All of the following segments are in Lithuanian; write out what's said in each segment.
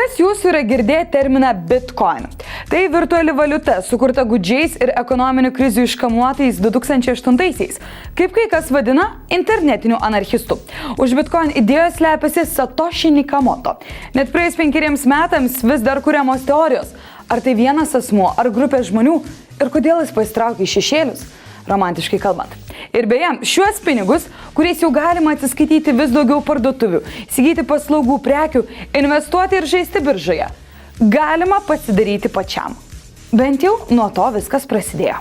Kas jūsų yra girdėję terminą Bitcoin? Tai virtuali valiuta, sukurta gūdžiais ir ekonominių krizių iškamuotais 2008-aisiais, kaip kai kas vadina internetiniu anarchistu. Už Bitcoin idėjos slepiasi Satoshi Nakamoto. Net praėjus 5 metams vis dar kuriamos teorijos, ar tai vienas asmuo, ar grupė žmonių ir kodėl jis pasitraukė į šešėlius, romantiškai kalbant. Ir beje, šiuos pinigus, kuriais jau galima atsiskaityti vis daugiau parduotuvių, įsigyti paslaugų, prekių, investuoti ir žaisti biržoje, galima pasidaryti pačiam. Bent jau nuo to viskas prasidėjo.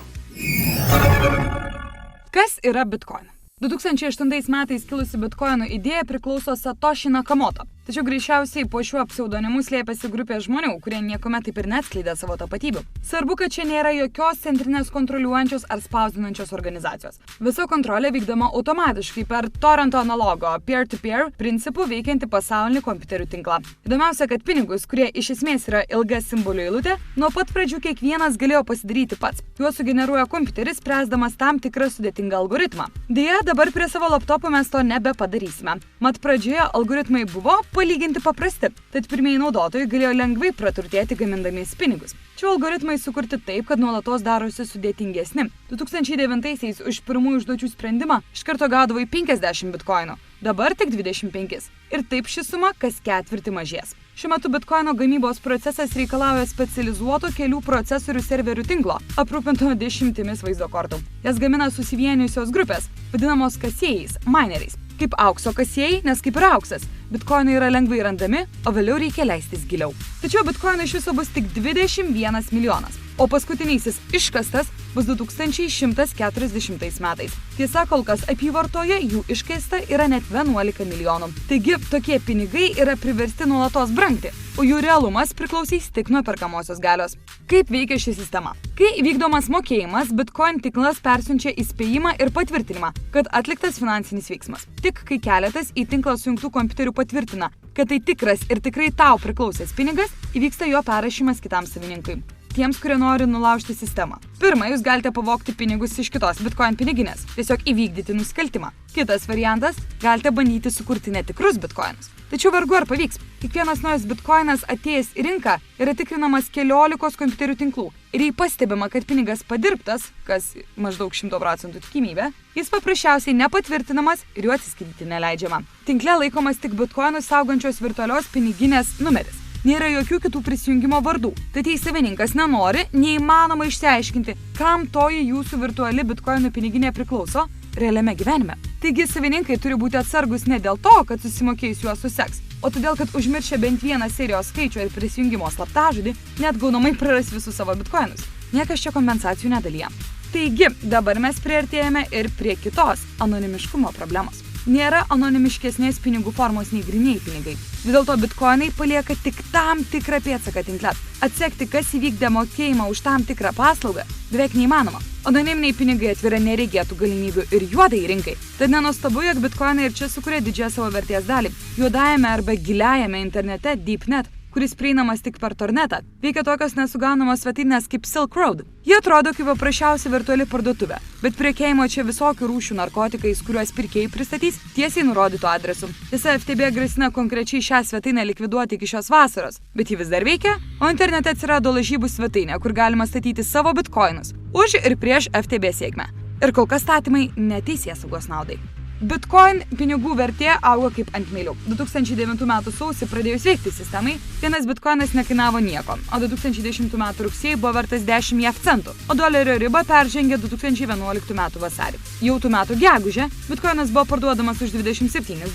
Kas yra Bitcoin? 2008 metais kilusi Bitcoino idėja priklauso Satoshi Nakamoto. Tačiau greičiausiai po šiuo pseudonimu slėpėsi grupė žmonių, kurie niekuomet taip ir neatskleidė savo tapatybių. Svarbu, kad čia nėra jokios centrinės kontroliuojančios ar spausdinančios organizacijos. Visa kontrolė vykdoma automatiškai per torrento analogo peer-to-peer principų veikianti pasaulinį kompiuterių tinklą. Įdomiausia, kad pinigus, kurie iš esmės yra ilga simbolių eilutė, nuo pat pradžių kiekvienas galėjo pasidaryti pats. Juos sugeneruoja kompiuteris, spręsdamas tam tikrą sudėtingą algoritmą. Deja, dabar prie savo laptopų mes to nebepadarysime. Mat pradžioje algoritmai buvo palyginti paprasti, tad pirmieji naudotojai galėjo lengvai praturtėti gamindamiais pinigus. Čia algoritmai sukurti taip, kad nuolatos darosi sudėtingesni. 2009-aisiais už pirmųjų užduočių sprendimą iš karto gaudavai 50 bitkoinų, dabar tik 25. Ir taip ši suma kas ketvirtį mažės. Šiuo metu bitkoino gamybos procesas reikalauja specializuoto kelių procesorių serverių tinklo, aprūpinto 10 vaizdo kortų. Jas gamina susivienijusios grupės, vadinamos kasėjais, mineriais. Kaip aukso kasėjai, nes kaip ir auksas, bitkoinai yra lengvai randami, o vėliau reikia leistis giliau. Tačiau bitkoinų iš viso bus tik 21 milijonas, o paskutinysis iškastas bus 2140 metais. Tiesa, kol kas apyvartoje jų iškaista yra net 11 milijonų. Taigi, tokie pinigai yra priversti nuolatos brangti, o jų realumas priklausys tik nuo perkamosios galios. Kaip veikia ši sistema? Kai vykdomas mokėjimas, Bitcoin tinklas persiunčia įspėjimą ir patvirtinimą, kad atliktas finansinis veiksmas. Tik kai keletas į tinklą sujungtų kompiuterių patvirtina, kad tai tikras ir tikrai tau priklausęs pinigas, įvyksta jo perrašymas kitam savininkui. Tiems, kurie nori nulaužti sistemą. Pirma, jūs galite pavogti pinigus iš kitos Bitcoin piniginės, tiesiog įvykdyti nusikaltimą. Kitas variantas, galite bandyti sukurti netikrus Bitcoinus. Tačiau vargu ar pavyks. Kiekvienas naujas Bitcoinas atėjęs į rinką yra tikrinamas 14 kompiuterių tinklų. Ir jei pastebima, kad pinigas padirbtas, kas maždaug 100% tikimybė, jis paprasčiausiai nepatvirtinamas ir juo atsiskaityti neleidžiama. Tinkle laikomas tik Bitcoinus saugančios virtualios piniginės numeris. Nėra jokių kitų prisijungimo vardų. Tad jei savininkas nenori, neįmanoma išsiaiškinti, kam toji jūsų virtuali bitkoinų piniginė priklauso realiame gyvenime. Taigi savininkai turi būti atsargus ne dėl to, kad susimokėjus juos suseks, o todėl, kad užmiršę bent vieną serijos skaičių ir prisijungimo slaptažodį, net gaunamai praras visus savo bitkoinus. Niekas čia kompensacijų nedalyja. Taigi, dabar mes priartėjame ir prie kitos anonimiškumo problemos. Nėra anonimiškesnės pinigų formos nei grynieji pinigai. Vis dėlto bitkoinai palieka tik tam tikrą pėdsaką tinkle. Atsekti, kas įvykdė mokėjimą už tam tikrą paslaugą, beveik neįmanoma. Anoniminiai pinigai atveria neregėtų galimybių ir juodai rinkai. Tad nenuostabu, jog bitkoinai ir čia sukuria didžiąją savo vertės dalį. Juodajame arba giliajame internete DeepNet, kuris prieinamas tik per tornetą, veikia tokios nesugaunamos svetainės kaip Silk Road. Jie atrodo kaip paprasčiausia virtuali parduotuvė, bet prekiajimo čia visokių rūšių narkotikais, kuriuos pirkėjai pristatys tiesiai nurodytų adresu. Tiesa, FTB grasina konkrečiai šią svetainę likviduoti iki šios vasaros, bet ji vis dar veikia, o internete atsirado lažybų svetainė, kur galima statyti savo bitkoinus už ir prieš FTB sėkmę. Ir kol kas statymai neteisėsaugos naudai. Bitcoin pinigų vertė auga kaip ant mielių. 2009 m. sausį pradėjus veikti sistemai, vienas bitcoinas nekainavo nieko, o 2010 m. rugsėjį buvo vertas 10 JAV centų, o dolerio ribą peržengė 2011 m. vasarį. Jau tų metų gegužę bitcoinas buvo parduodamas už $27,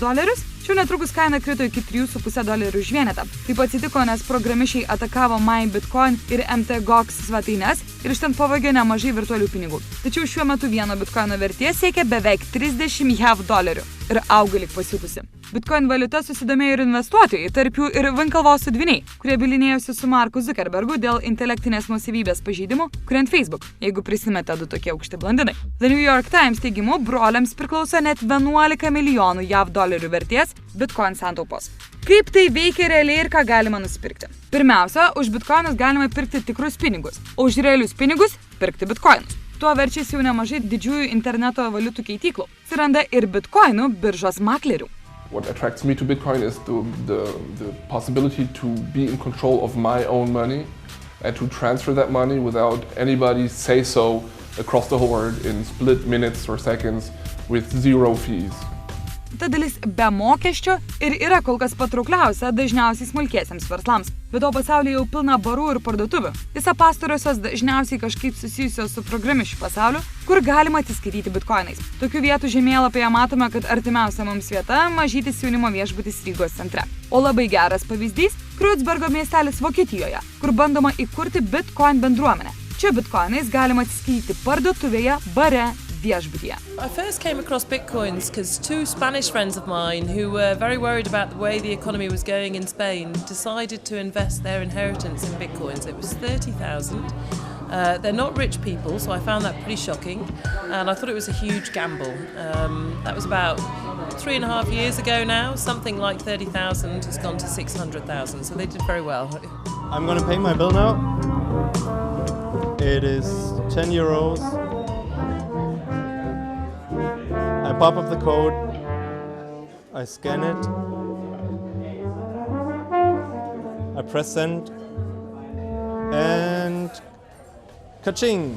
šiuo netrukus kaina krito iki $3,5 už vienetą. Taip atsitiko, nes programišiai atakavo MyBitcoin ir MTGOX svetaines ir iš ten pavogė nemažai virtualių pinigų. Tačiau šiuo metu vieno bitcoino vertė siekia beveik 30 JAV dolerių ir auga lyg pasiutusi. Bitcoin valiuta susidomėjo ir investuotojai, tarp jų ir Vinkalvos dvyniai, kurie bylinėjosi su Marku Zuckerbergu dėl intelektinės nuosavybės pažeidimų, kuriant Facebook, jeigu prisimete du tokie aukšti blondinai. The New York Times teigimu, broliams priklauso net 11 milijonų JAV dolerių vertės Bitcoin santaupos. Kaip tai veikia realiai ir ką galima nusipirkti? Pirmiausia, už bitkoinus galima pirkti tikrus pinigus, o už realius pinigus pirkti bitkoinus. Tuo verčiasi jau nemažai didžiųjų interneto valiutų keityklų. Atsiranda ir bitkoinų biržos maklerių. What attracts me to Bitcoin is the possibility to be in control of my own money and to transfer that money without anybody say so across the whole world in split minutes or seconds with zero fees. Ta dalis be mokesčio ir yra kol kas patraukliausia dažniausiai smulkiesiems verslams. Bet to pasaulyje jau pilna barų ir parduotuvių. Tiesa, pastarosios dažniausiai kažkaip susijusios su programišių pasauliu, kur galima atsiskaityti bitkoinais. Tokių vietų žemėlapyje matome, kad artimiausia mums vieta – mažytis jaunimo viešbutis Rygos centre. O labai geras pavyzdys – Kreuzbergo miestelis Vokietijoje, kur bandoma įkurti bitcoin bendruomenę. Čia bitcoinais galima atsiskaityti parduotuvėje, bare, viešbutyje. I first came across Bitcoins because two Spanish friends of mine who were very worried about the way the economy was going in Spain decided to invest their inheritance in Bitcoins. It was 30,000. They're not rich people, so I found that pretty shocking, and I thought it was a huge gamble. That was about 3.5 years ago now. Something like 30,000 has gone to 600,000, so they did very well. I'm gonna pay my bill now. It is 10 euros. I pop up the code, I scan it, I press send, and ka-ching!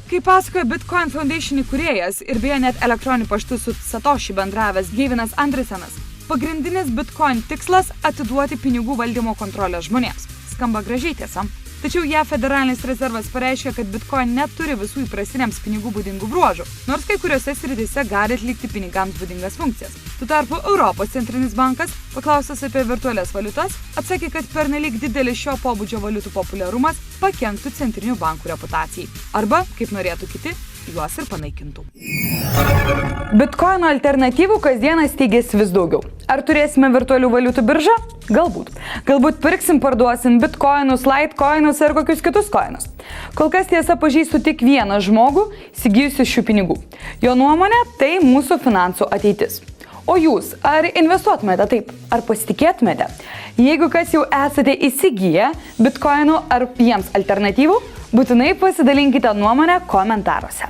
Kaip pasakoja Bitcoin Foundation įkūrėjas ir beje net elektroniniu paštu su Satoshi bendravęs Gavinas Andresenas, pagrindinis Bitcoin tikslas – atiduoti pinigų valdymo kontrolę žmonėms. Skamba gražiai, tiesa. Tačiau JAV federalinis rezervas pareiškia, kad Bitcoin neturi visų įprastiniams pinigų būdingų bruožų, nors kai kuriuose srityse gali atlikti pinigams būdingas funkcijas. Tuo tarpu Europos centrinis bankas, paklaustas apie virtualias valiutas, atsakė, kad pernelyg didelis šio pobūdžio valiutų populiarumas pakenktų centrinių bankų reputacijai. Arba, kaip norėtų kiti, juos ir panaikintų. Bitcoino alternatyvų kasdieną steigiasi vis daugiau. Ar turėsime virtualių valiutų biržą? Galbūt. Galbūt pirksim, parduosim bitcoinus, litecoinus ar kokius kitus coinus. Kol kas tiesa pažįstu tik vieną žmogų, įsigijusių šių pinigų. Jo nuomonė – tai mūsų finansų ateitis. O jūs, ar investuotumėte taip? Ar pasitikėtumėte? Jeigu kas jau esate įsigiję bitcoinų ar jiems alternatyvų, būtinai pasidalinkite nuomonę komentaruose.